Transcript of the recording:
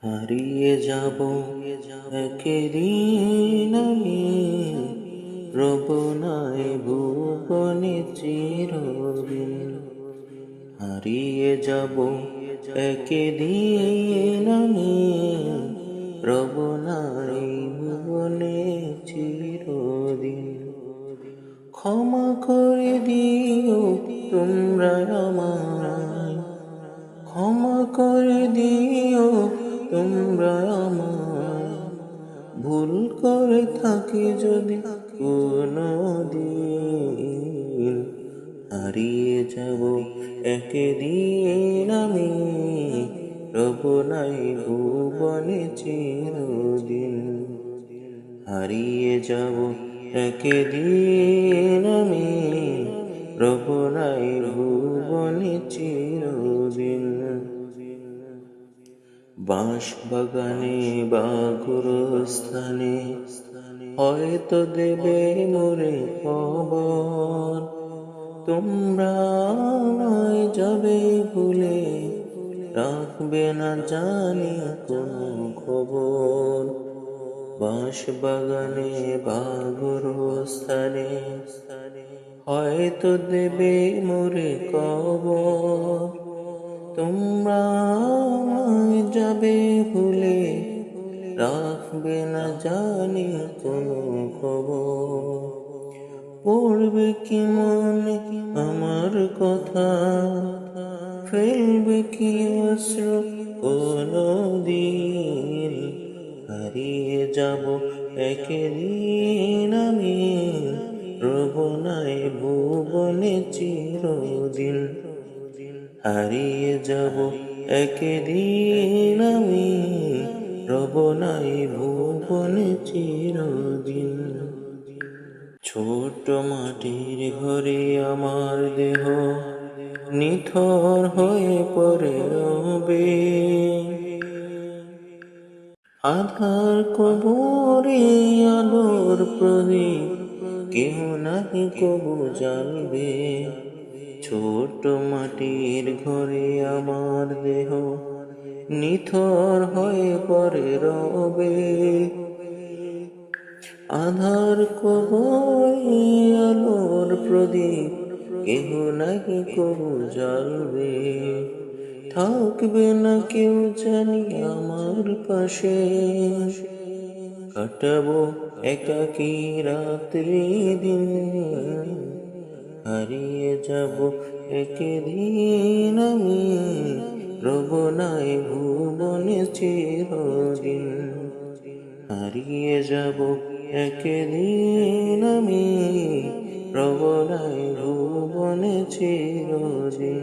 হারিয়ে যাব একদিন আমি, রব নাই ভুবনে চিরদিন। হারিয়ে যাব একদিন আমি, রব নাই ভুবনে চিরদিন। ক্ষমা করে দিও তোমরা আমায়, ক্ষমা করে দিও তোমরা আমায়, ভুল করে থাকি যদি কোনদিন। হারিয়ে যাব একদিন আমি, রব নাই ভুবনে চিরদিন। হারিয়ে যাব একদিন আমি, রব নাই ভুবনে চিরদিন। বাঁশ বাগানে বা গুরুস্থানে হয়তো দেবে মোরে খবর, তোমরা আমায় যাবে ভুলে, রাখবে না জানি কোনো খবর। বাঁশ বাগানে বা গুরুস্থানে হয়তো দেবে মোরে কবর, তোমরা আমায় যাবে ভুলে, রাখবে না জানি কোনো খবর। পড়বে কি মনে আমার কথা, ফেলবে কি অশ্রু কোনদিন। হারিয়ে যাব একদিন আমি, রব নাই ভুবনে চিরদিন। হারিয়ে যাব একদিন আমি, রব নাই ভুবনে চিরদিন। ছোট মাটির ঘরে আমার দেহ নিথর হয়ে পড়ে রবে, আধার কবরে আলোর প্রদীপ কেহ নাহি কবু জ্বালবে। ছোট মাটির ঘরে আমার দেহ নিথর হয়ে পড়ে রবে, আধার কবরে আলোর প্রদীপ কেহ নাহি কবু জ্বালবে। থাকবে না কেউ জানি আমার পাশে, কাটাবো একাকী রাত্রি দিন। হারিয়ে যাব একদিন আমি, রব নাই ভুবনে চিরদিন। হারিয়ে যাব একদিন আমি, রব নাই ভুবনে চিরদিন।